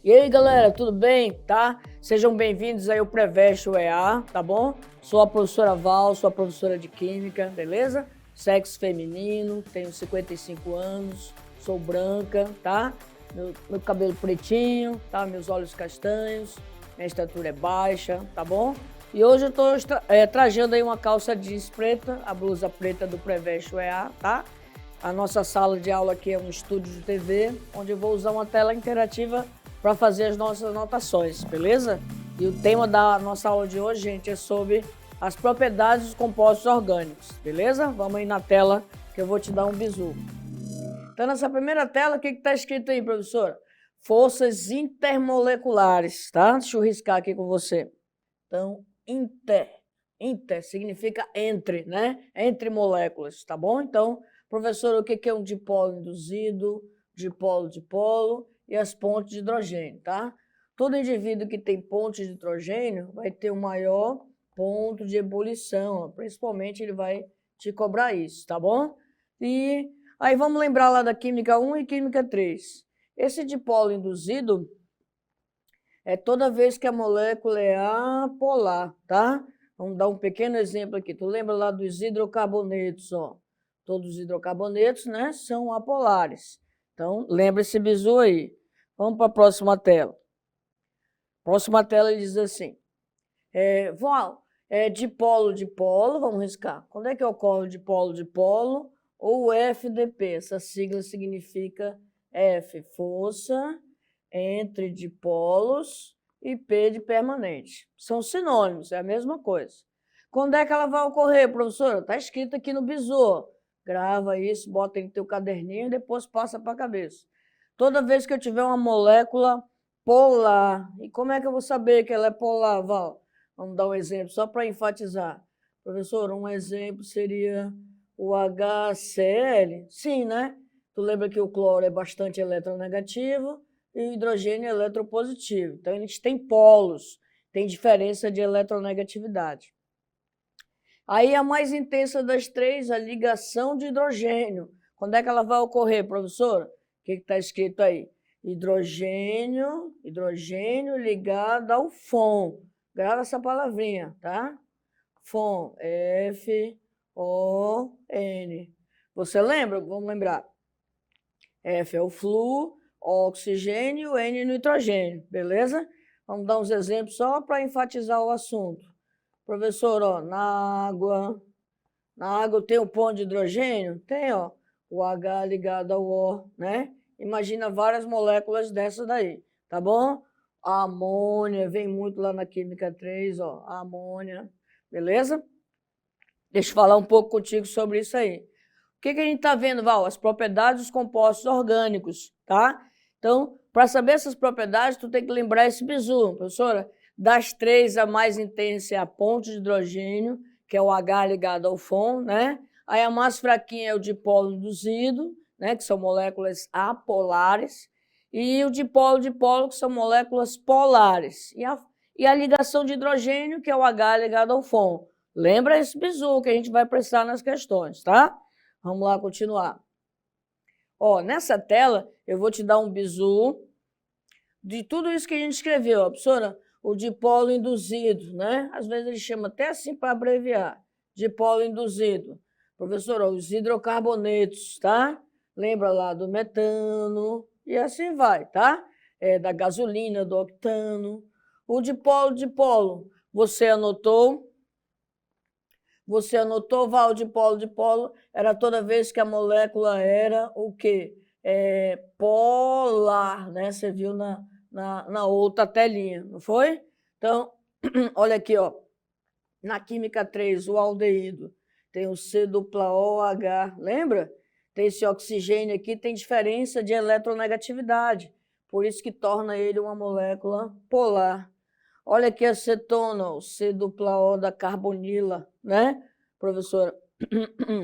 E aí, galera, tudo bem? Tá? Sejam bem-vindos aí ao Preveste UEA, tá bom? Sou a professora Val, sou a professora de Química, beleza? Sexo feminino, tenho 55 anos, sou branca, tá? Meu cabelo pretinho, tá? Meus olhos castanhos, minha estatura é baixa, tá bom? E hoje eu tô trajando aí uma calça jeans preta, a blusa preta do Preveste UEA, tá? A nossa sala de aula aqui é um estúdio de TV, onde eu vou usar uma tela interativa para fazer as nossas anotações, beleza? E o tema da nossa aula de hoje, gente, é sobre as propriedades dos compostos orgânicos, beleza? Vamos aí na tela que eu vou te dar um bisu. Então, nessa primeira tela, o que está escrito aí, professora? Forças intermoleculares, tá? Deixa eu riscar aqui com você. Então, inter significa entre, né? Entre moléculas, tá bom? Então, professor, o que é um dipolo induzido, dipolo e as pontes de hidrogênio, tá? Todo indivíduo que tem ponte de hidrogênio vai ter um maior ponto de ebulição, principalmente ele vai te cobrar isso, tá bom? E aí vamos lembrar lá da química 1 e química 3. Esse dipolo induzido é toda vez que a molécula é apolar, tá? Vamos dar um pequeno exemplo aqui. Tu lembra lá dos hidrocarbonetos, ó? Todos os hidrocarbonetos, né, são apolares. Então, lembra esse bizu aí. Vamos para a próxima tela. Próxima tela ele diz assim. Dipolo, vamos riscar. Quando é que ocorre o dipolo? Ou FDP. Essa sigla significa F, força entre dipolos e P de permanente. São sinônimos, é a mesma coisa. Quando é que ela vai ocorrer, professora? Está escrito aqui no bizu. Grava isso, bota em teu caderninho e depois passa para a cabeça. Toda vez que eu tiver uma molécula polar. E como é que eu vou saber que ela é polar, Val? Vamos dar um exemplo, só para enfatizar. Professor, um exemplo seria o HCl. Sim, né? Tu lembra que o cloro é bastante eletronegativo e o hidrogênio é eletropositivo. Então, a gente tem polos, tem diferença de eletronegatividade. Aí, a mais intensa das três, a ligação de hidrogênio. Quando é que ela vai ocorrer, professora? O que está escrito aí? Hidrogênio ligado ao FON. Grava essa palavrinha, tá? FON, F-O-N. Você lembra? Vamos lembrar. F é o flúor, oxigênio, N no nitrogênio, beleza? Vamos dar uns exemplos só para enfatizar o assunto. Professor, ó, na água tem o ponto de hidrogênio? Tem, ó, o H ligado ao O, né? Imagina várias moléculas dessa daí, tá bom? A amônia, vem muito lá na química 3, ó, a amônia, beleza? Deixa eu falar um pouco contigo sobre isso aí. O que a gente está vendo, Val? As propriedades dos compostos orgânicos, tá? Então, para saber essas propriedades, tu tem que lembrar esse bizu, professora. Das três, a mais intensa é a ponte de hidrogênio, que é o H ligado ao FON, né? Aí a mais fraquinha é o dipolo induzido, né? Que são moléculas apolares. E o dipolo, que são moléculas polares. E a ligação de hidrogênio, que é o H ligado ao FON. Lembra esse bizu que a gente vai prestar nas questões, tá? Vamos lá continuar. Ó, nessa tela, eu vou te dar um bizu de tudo isso que a gente escreveu, ó, professora. O dipolo induzido, né? Às vezes ele chama até assim para abreviar. Dipolo induzido. Professora, os hidrocarbonetos, tá? Lembra lá do metano e assim vai, tá? Da gasolina, do octano. O dipolo. Você anotou? Você anotou, Val, dipolo, era toda vez que a molécula era o quê? Polar, né? Você viu na outra telinha, não foi? Então, olha aqui, ó. Na química 3, o aldeído tem o C-OH, lembra? Tem esse oxigênio aqui, tem diferença de eletronegatividade, por isso que torna ele uma molécula polar. Olha aqui a cetona, o C-O da carbonila, né, professora?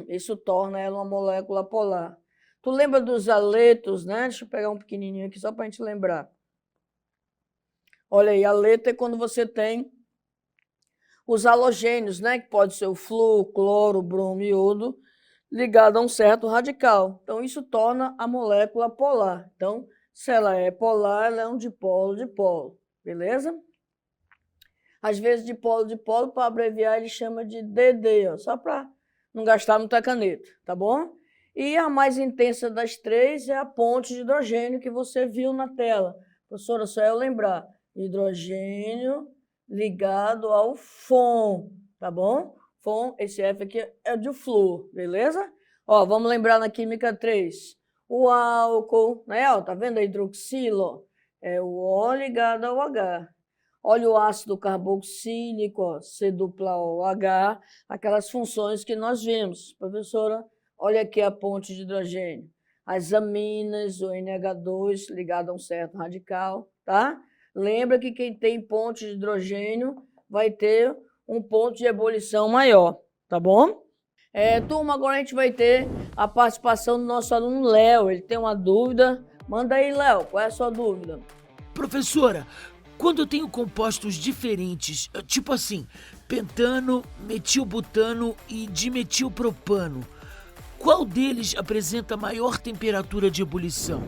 Isso torna ela uma molécula polar. Tu lembra dos aletos, né? Deixa eu pegar um pequenininho aqui só para a gente lembrar. Olha aí, aleto é quando você tem os halogênios, né? Que pode ser o flúor, cloro, bromo, iodo, ligado a um certo radical. Então, isso torna a molécula polar. Então, Se ela é polar, ela é um dipolo, beleza? Às vezes, dipolo, para abreviar, ele chama de DD, ó, só para não gastar muita caneta, tá bom? E a mais intensa das três é a ponte de hidrogênio que você viu na tela. Professora, só eu lembrar, hidrogênio ligado ao FON, tá bom? FON, esse F aqui é de flúor, beleza? Ó, vamos lembrar na química 3. O álcool, né? Ó, tá vendo a hidroxilo? É o O ligado ao H. Olha o ácido carboxílico, ó, C-OH, aquelas funções que nós vimos. Professora, olha aqui a ponte de hidrogênio. As aminas, o NH2 ligado a um certo radical, tá? Lembra que quem tem ponte de hidrogênio vai ter um ponto de ebulição maior, tá bom? Turma, agora a gente vai ter a participação do nosso aluno Léo. Ele tem uma dúvida. Manda aí, Léo, qual é a sua dúvida? Professora, quando eu tenho compostos diferentes, tipo assim, pentano, metilbutano e dimetilpropano, qual deles apresenta maior temperatura de ebulição?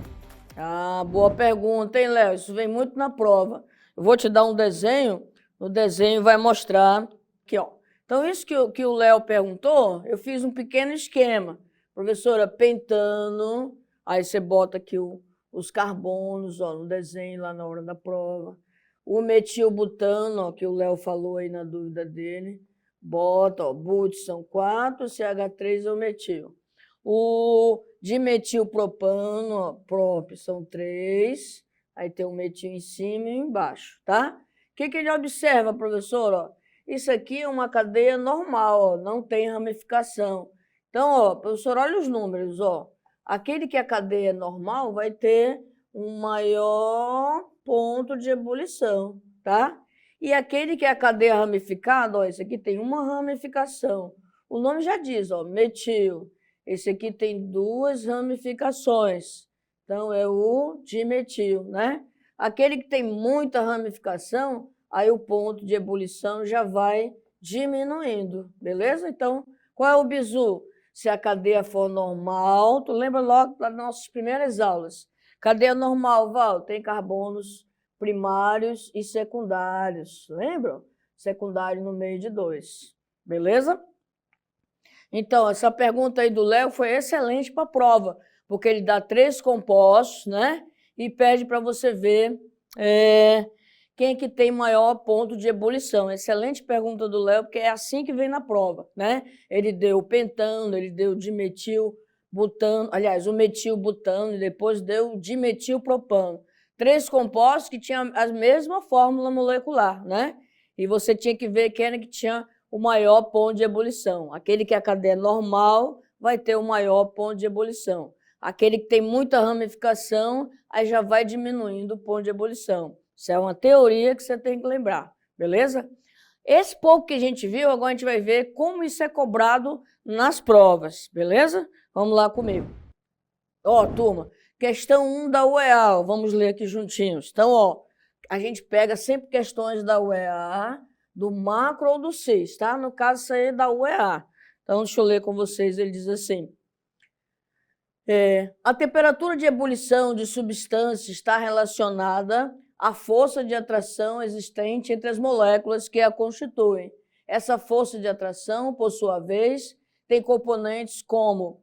Ah, boa pergunta, hein, Léo? Isso vem muito na prova. Eu vou te dar um desenho, no desenho vai mostrar aqui, ó. Então, isso que o Léo perguntou, eu fiz um pequeno esquema. Professora, pentano, aí você bota aqui os carbonos, ó, no desenho lá na hora da prova. O metilbutano, ó, que o Léo falou aí na dúvida dele, bota, ó, but são 4, CH3 é o metil. O dimetilpropano, ó, prop, são 3, aí tem o metil em cima e embaixo, tá? O que ele observa, professor? Ó, isso aqui é uma cadeia normal, ó, não tem ramificação. Então, ó, professor, olha os números, ó. Aquele que é a cadeia normal vai ter um maior ponto de ebulição, tá? E aquele que é a cadeia ramificada, ó, esse aqui tem uma ramificação. O nome já diz, ó, metil. Esse aqui tem 2 ramificações. Então, é o dimetil, né? Aquele que tem muita ramificação, aí o ponto de ebulição já vai diminuindo, beleza? Então, qual é o bizu? Se a cadeia for normal, tu lembra logo das nossas primeiras aulas. Cadeia normal, Val, tem carbonos primários e secundários, lembram? Secundário no meio de 2, beleza? Então, essa pergunta aí do Léo foi excelente para a prova, porque ele dá 3 compostos, né? E pede para você ver quem é que tem maior ponto de ebulição. Excelente pergunta do Léo, porque é assim que vem na prova, né? Ele deu o pentano, ele deu o dimetilbutano, aliás, o metilbutano, e depois deu o dimetilpropano. 3 compostos que tinham a mesma fórmula molecular, né? E você tinha que ver quem era que tinha o maior ponto de ebulição. Aquele que é a cadeia normal vai ter o maior ponto de ebulição. Aquele que tem muita ramificação, aí já vai diminuindo o ponto de ebulição. Isso é uma teoria que você tem que lembrar, beleza? Esse pouco que a gente viu, agora a gente vai ver como isso é cobrado nas provas, beleza? Vamos lá comigo. Ó, turma, questão 1 da UEA, vamos ler aqui juntinhos. Então, ó, a gente pega sempre questões da UEA, do macro ou do CIS, tá? No caso, isso aí é da UEA. Então, deixa eu ler com vocês, ele diz assim. A temperatura de ebulição de substância está relacionada à força de atração existente entre as moléculas que a constituem. Essa força de atração, por sua vez, tem componentes como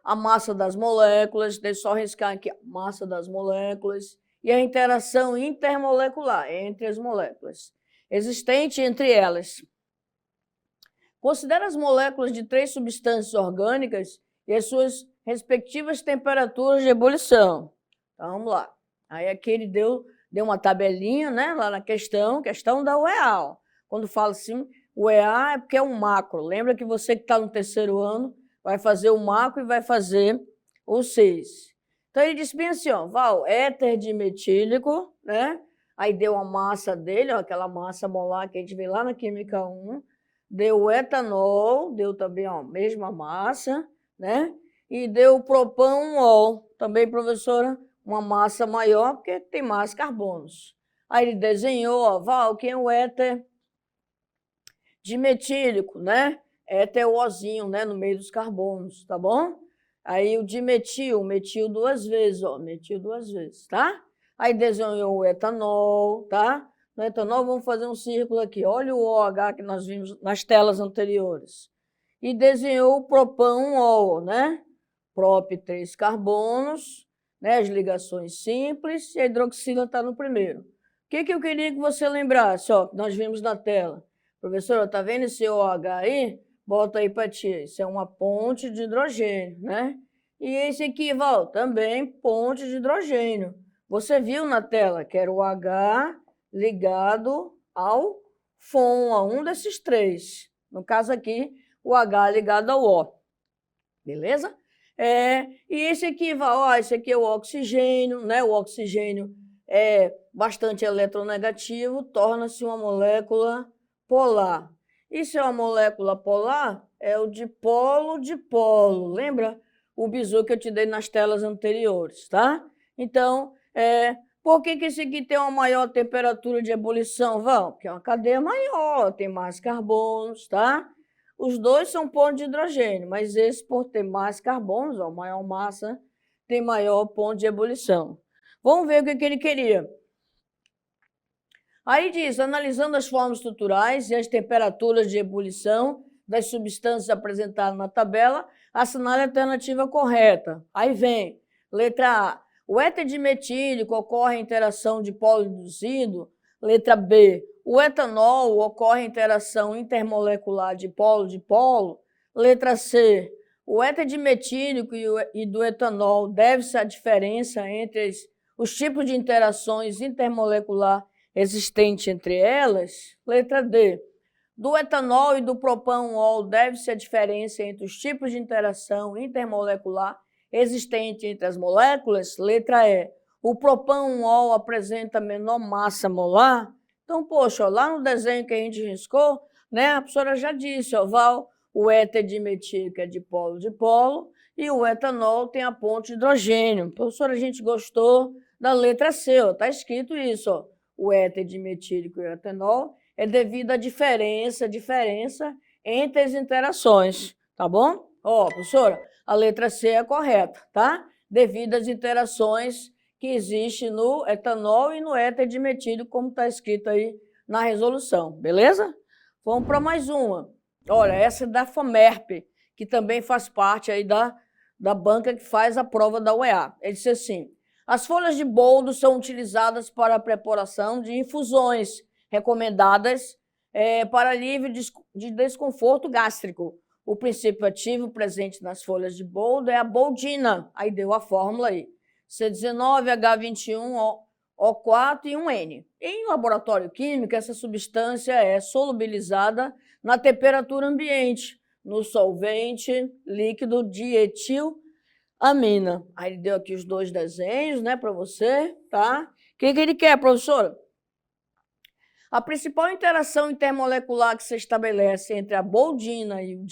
a massa das moléculas, deixa eu só riscar aqui, a massa das moléculas, e a interação intermolecular entre as moléculas existente entre elas. Considera as moléculas de 3 substâncias orgânicas e as suas respectivas temperaturas de ebulição. Então, vamos lá. Aí aqui ele deu uma tabelinha, né, lá na questão da UEA. Quando fala assim, UEA é porque é um macro. Lembra que você que está no 3º ano vai fazer o macro e vai fazer o 6. Então, ele disse bem assim, ó, Val, éter dimetílico, né? Aí deu a massa dele, ó, aquela massa molar que a gente vê lá na Química 1. Deu o etanol, deu também a mesma massa, né? E deu o propanol, também, professora, uma massa maior, porque tem mais carbonos. Aí ele desenhou, ó, Val, quem é o éter dimetílico, né? Éter é o ozinho, né, no meio dos carbonos, tá bom? Aí o dimetil, metil 2 vezes, ó, metil 2 vezes, tá? Aí desenhou o etanol, tá? No etanol, vamos fazer um círculo aqui. Olha o OH que nós vimos nas telas anteriores. E desenhou o propan-ol, né? Prop 3 carbonos, né? As ligações simples, e a hidroxila está no primeiro. O que eu queria que você lembrasse, ó, que nós vimos na tela? Professora, tá vendo esse OH aí? Bota aí para ti. Isso é uma ponte de hidrogênio, né? E esse aqui, Val, também ponte de hidrogênio. Você viu na tela que era o H ligado ao FON, a um desses três. No caso aqui, o H ligado ao O. Beleza? E esse aqui, Val, ó, esse aqui é o oxigênio, né? O oxigênio é bastante eletronegativo, torna-se uma molécula polar. E se é uma molécula polar, é o dipolo. Lembra o bizu que eu te dei nas telas anteriores, tá? Então, por que esse aqui tem uma maior temperatura de ebulição, Val? Porque é uma cadeia maior, tem mais carbonos, tá? Os dois são pontos de hidrogênio, mas esse, por ter mais carbonos, ó, maior massa, tem maior ponto de ebulição. Vamos ver o que ele queria. Aí diz, analisando as formas estruturais e as temperaturas de ebulição das substâncias apresentadas na tabela, assinale a alternativa correta. Aí vem, letra A, o éter dimetílico ocorre em interação de polo induzido. Letra B, o etanol ocorre em interação intermolecular de polo. Letra C, o éter dimetílico e do etanol deve-se à diferença entre os tipos de interações intermolecular existente entre elas. Letra D, do etanol e do propan-ol deve-se a diferença entre os tipos de interação intermolecular existente entre as moléculas. Letra E, o propan-ol apresenta menor massa molar. Então, poxa, ó, lá no desenho que a gente riscou, né, a professora já disse, ó, Val, o éter dimetílico é dipolo e o etanol tem a ponte de hidrogênio. Professora, a gente gostou da letra C, ó, tá escrito isso, ó. O éter dimetílico e o etanol é devido à diferença entre as interações, tá bom? Ó, professora, a letra C é correta, tá? Devido às interações que existem no etanol e no éter dimetílico, como está escrito aí na resolução, beleza? Vamos para mais uma. Olha, essa é da FOMERP, que também faz parte aí da banca que faz a prova da UEA. Ele disse assim, as folhas de boldo são utilizadas para a preparação de infusões recomendadas para alívio de desconforto gástrico. O princípio ativo presente nas folhas de boldo é a boldina. Aí deu a fórmula aí. C19H21O4 e 1N. Em laboratório químico, essa substância é solubilizada na temperatura ambiente, no solvente líquido dietilamina. Aí ele deu aqui os dois desenhos, né, para você, tá? O que ele quer, professora? A principal interação intermolecular que se estabelece entre a boldina e o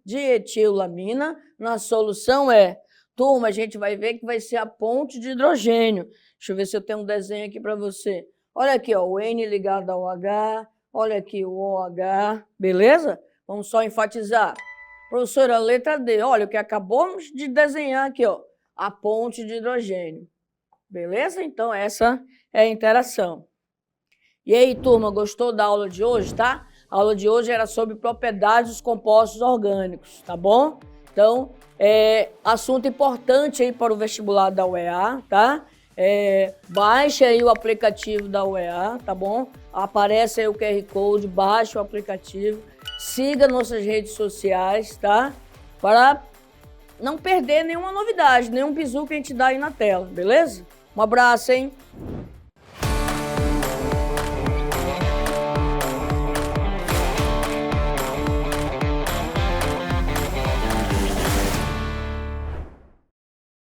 dietilamina na solução é, turma, a gente vai ver que vai ser a ponte de hidrogênio. Deixa eu ver se eu tenho um desenho aqui para você. Olha aqui, ó, o N ligado ao H, olha aqui o OH, beleza? Vamos só enfatizar. Professora, letra D, olha o que acabamos de desenhar aqui, ó, a ponte de hidrogênio. Beleza? Então, essa é a interação. E aí, turma, gostou da aula de hoje, tá? A aula de hoje era sobre propriedades dos compostos orgânicos, tá bom? Então, assunto importante aí para o vestibular da UEA, tá? Baixe aí o aplicativo da UEA, tá bom? Aparece aí o QR Code, baixe o aplicativo, siga nossas redes sociais, tá? Para não perder nenhuma novidade, nenhum bizu que a gente dá aí na tela, beleza? Um abraço, hein?